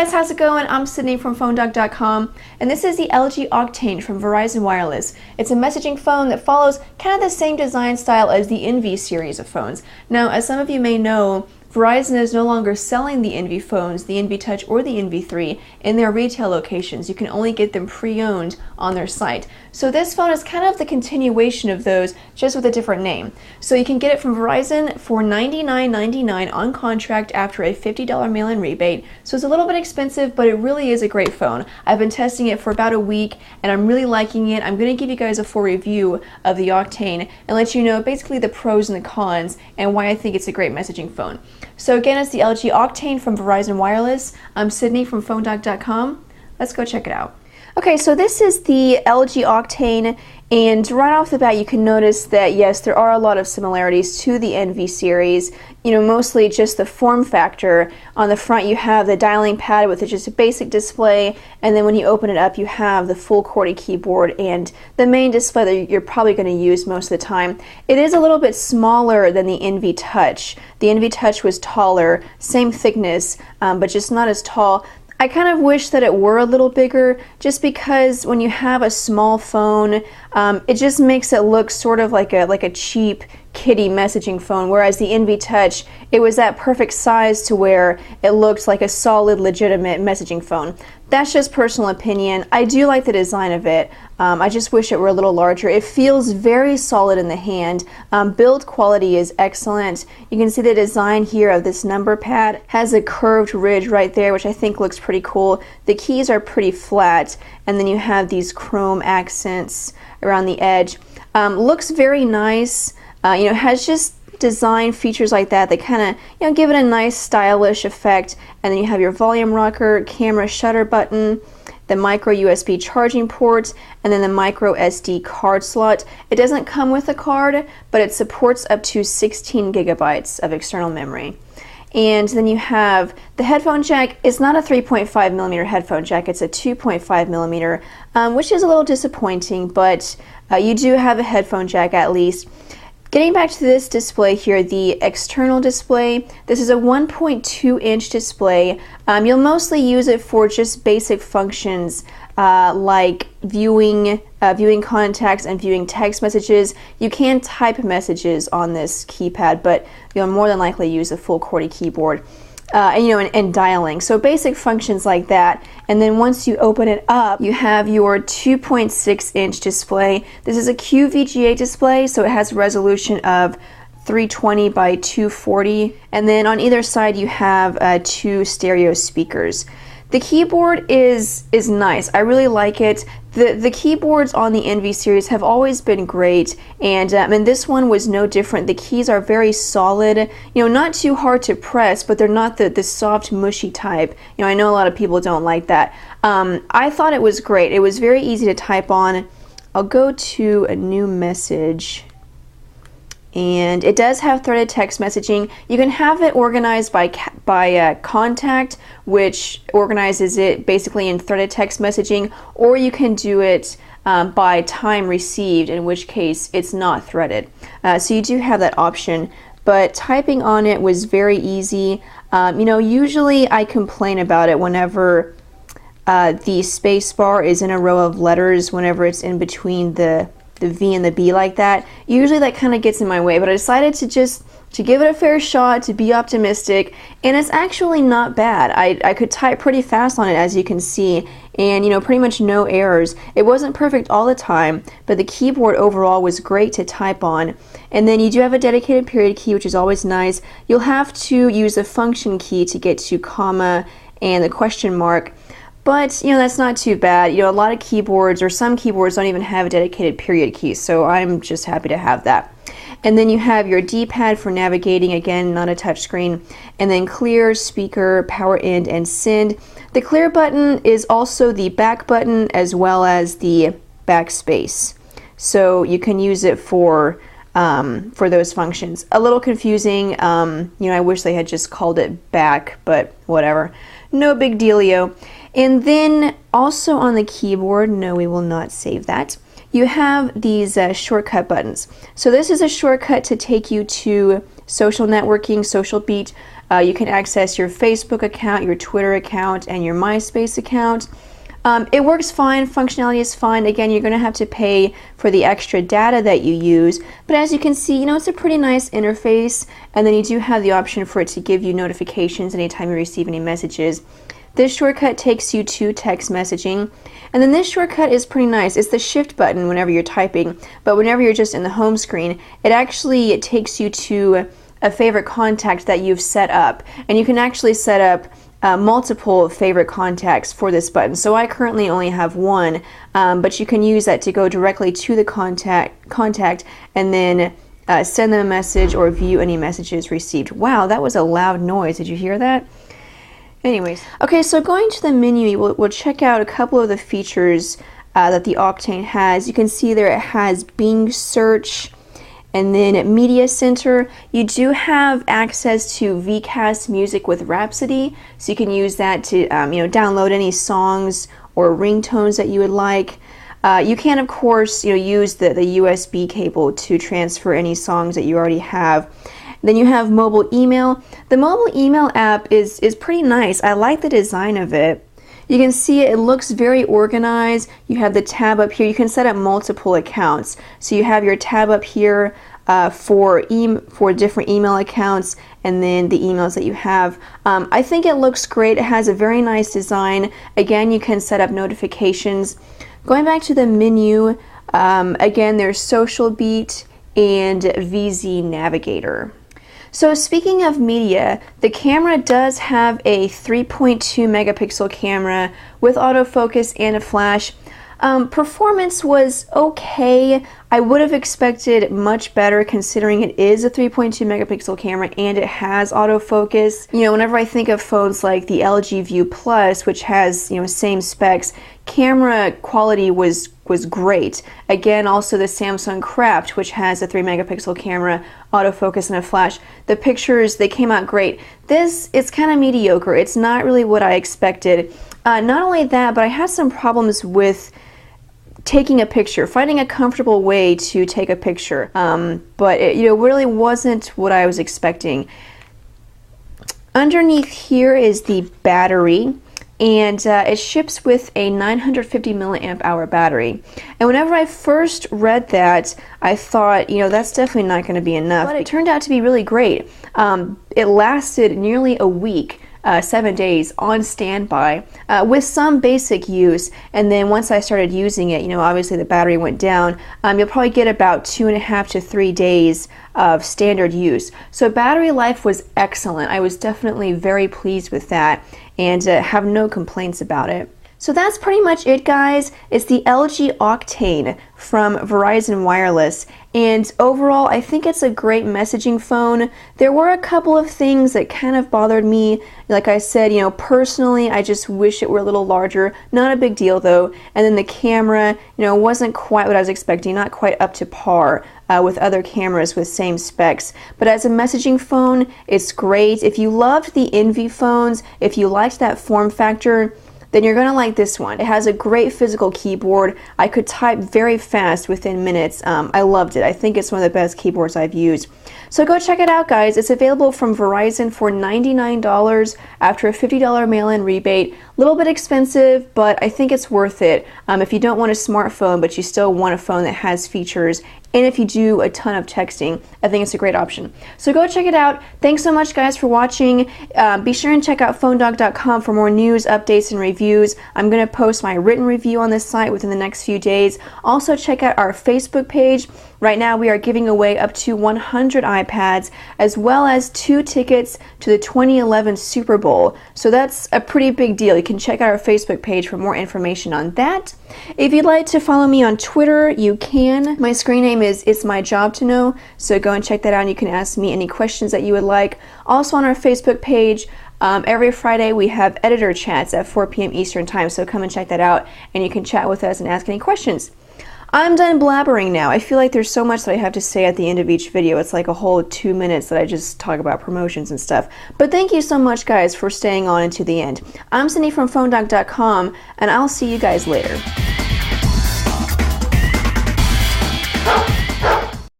guys, how's it going? I'm Sydney from PhoneDoc.com, and this is the LG Octane from Verizon Wireless. It's a messaging phone that follows kind of the same design style as the Envy series of phones. Now, as some of you may know, Verizon is no longer selling the Envy phones, the Envy Touch or the Envy 3, in their retail locations. You can only get them pre-owned on their site. So this phone is kind of the continuation of those, just with a different name. So you can get it from Verizon for $99.99 on contract after a $50 mail-in rebate. So it's a little bit expensive, but it really is a great phone. I've been testing it for about a week, and I'm really liking it. I'm going to give you guys a full review of the Octane and let you know basically the pros and the cons and why I think it's a great messaging phone. So again, it's the LG Octane from Verizon Wireless. I'm Sydney from PhoneDoc.com. Let's go check it out. Okay, so this is the LG Octane, and right off the bat you can notice that yes, there are a lot of similarities to the Envy series. You know, mostly just the form factor. On the front you have the dialing pad with just a basic display, and then when you open it up you have the full QWERTY keyboard and the main display that you're probably going to use most of the time. It is a little bit smaller than the Envy Touch. The Envy Touch was taller, same thickness, but just not as tall. I kind of wish that it were a little bigger, just because when you have a small phone, it just makes it look sort of like a cheap kiddie messaging phone, whereas the Envy Touch, it was that perfect size to where it looked like a solid, legitimate messaging phone. That's just personal opinion. I do like the design of it. I just wish it were a little larger. It feels very solid in the hand. Build quality is excellent. You can see the design here of this number pad has a curved ridge right there, which I think looks pretty cool. The keys are pretty flat, and then you have these chrome accents around the edge. Looks very nice. You know, has just design features like that kind of, you know, give it a nice stylish effect. And then you have your volume rocker, camera shutter button, the micro USB charging port, and then the micro SD card slot. It doesn't come with a card, but it supports up to 16 gigabytes of external memory. And then you have the headphone jack. It's not a 3.5 millimeter headphone jack, it's a 2.5 millimeter, which is a little disappointing, but you do have a headphone jack at least. Getting back to this display here, the external display, this is a 1.2 inch display. You'll mostly use it for just basic functions like viewing contacts and viewing text messages. You can type messages on this keypad, but you'll more than likely use a full QWERTY keyboard. And dialing. So basic functions like that. And then once you open it up, you have your 2.6 inch display. This is a QVGA display, so it has a resolution of 320 by 240. And then on either side you have two stereo speakers. The keyboard is nice. I really like it. The keyboards on the Envy series have always been great, and this one was no different. The keys are very solid, you know, not too hard to press, but they're not the soft, mushy type. You know, I know a lot of people don't like that. I thought it was great. It was very easy to type on. I'll go to a new message. And it does have threaded text messaging. You can have it organized by contact, which organizes it basically in threaded text messaging, or you can do it by time received, in which case it's not threaded. So you do have that option, but typing on it was very easy. You know, usually I complain about it whenever the space bar is in a row of letters, whenever it's in between the V and the B like that. Usually that kind of gets in my way, but I decided to give it a fair shot, to be optimistic, and it's actually not bad. I could type pretty fast on it, as you can see, and you know, pretty much no errors. It wasn't perfect all the time, but the keyboard overall was great to type on. And then you do have a dedicated period key, which is always nice. You'll have to use a function key to get to comma and the question mark. But, you know, that's not too bad. You know, a lot of keyboards, or some keyboards, don't even have a dedicated period key, so I'm just happy to have that. And then you have your D-pad for navigating, again, not a touch screen. And then clear, speaker, power in, and send. The clear button is also the back button as well as the backspace. So you can use it for those functions. A little confusing. You know, I wish they had just called it back, but whatever. No big dealio. And then also on the keyboard, no, we will not save that, you have these shortcut buttons. So this is a shortcut to take you to social networking, social beat. You can access your Facebook account, your Twitter account, and your MySpace account. It works fine, functionality is fine. Again, you're going to have to pay for the extra data that you use, but as you can see, you know, it's a pretty nice interface, and then you do have the option for it to give you notifications anytime you receive any messages. This shortcut takes you to text messaging, and then this shortcut is pretty nice. It's the shift button whenever you're typing, but whenever you're just in the home screen, it takes you to a favorite contact that you've set up, and you can actually set up multiple favorite contacts for this button. So I currently only have one, but you can use that to go directly to the contact and then send them a message or view any messages received. Wow, that was a loud noise. Did you hear that? Anyways, okay, so going to the menu, we'll check out a couple of the features that the Octane has. You can see there it has Bing search, and then at Media Center, you do have access to VCast music with Rhapsody, so you can use that to download any songs or ringtones that you would like. You can, of course, use the USB cable to transfer any songs that you already have. Then you have mobile email. The mobile email app is pretty nice. I like the design of it. You can see it looks very organized. You have the tab up here. You can set up multiple accounts. So you have your tab up here for different email accounts, and then the emails that you have. I think it looks great. It has a very nice design. Again, you can set up notifications. Going back to the menu, again, there's Social Beat and VZ Navigator. So speaking of media, the camera does have a 3.2 megapixel camera with autofocus and a flash. Performance was okay. I would have expected much better considering it is a 3.2 megapixel camera and it has autofocus. Whenever I think of phones like the LG View Plus, which has, same specs, camera quality was great. Again, also the Samsung Craft, which has a 3 megapixel camera, autofocus, and a flash. The pictures, they came out great. This, it's kind of mediocre. It's not really what I expected. Not only that, but I had some problems with taking a picture, finding a comfortable way to take a picture. But it really wasn't what I was expecting. Underneath here is the battery, and it ships with a 950 milliamp hour battery. And whenever I first read that, I thought, that's definitely not going to be enough. But it turned out to be really great. It lasted nearly a week. 7 days on standby with some basic use, and then once I started using it, obviously the battery went down. You'll probably get about 2.5 to 3 days of standard use. So battery life was excellent. I was definitely very pleased with that and have no complaints about it. So that's pretty much it, guys. It's the LG Octane from Verizon Wireless, and overall I think it's a great messaging phone. There were a couple of things that kind of bothered me. Like I said, personally I just wish it were a little larger. Not a big deal though. And then the camera, wasn't quite what I was expecting, not quite up to par with other cameras with same specs. But as a messaging phone, it's great. If you loved the Envy phones, if you liked that form factor, then you're going to like this one. It has a great physical keyboard. I could type very fast within minutes. I loved it. I think it's one of the best keyboards I've used. So go check it out, guys. It's available from Verizon for $99 after a $50 mail-in rebate. A little bit expensive, but I think it's worth it. If you don't want a smartphone, but you still want a phone that has features, and if you do a ton of texting, I think it's a great option. So go check it out. Thanks so much, guys, for watching. Be sure and check out PhoneDoc.com for more news, updates, and reviews. I'm going to post my written review on this site within the next few days. Also, check out our Facebook page. Right now, we are giving away up to 100 iPads, as well as 2 tickets to the 2011 Super Bowl. So that's a pretty big deal. You can check out our Facebook page for more information on that. If you'd like to follow me on Twitter, you can. My screen name is It's My Job to Know, so go and check that out, and you can ask me any questions that you would like. Also on our Facebook page, every Friday we have editor chats at 4 p.m. Eastern Time, so come and check that out, and you can chat with us and ask any questions. I'm done blabbering now. I feel like there's so much that I have to say at the end of each video. It's like a whole 2 minutes that I just talk about promotions and stuff. But thank you so much, guys, for staying on into the end. I'm Cindy from PhoneDoc.com, and I'll see you guys later.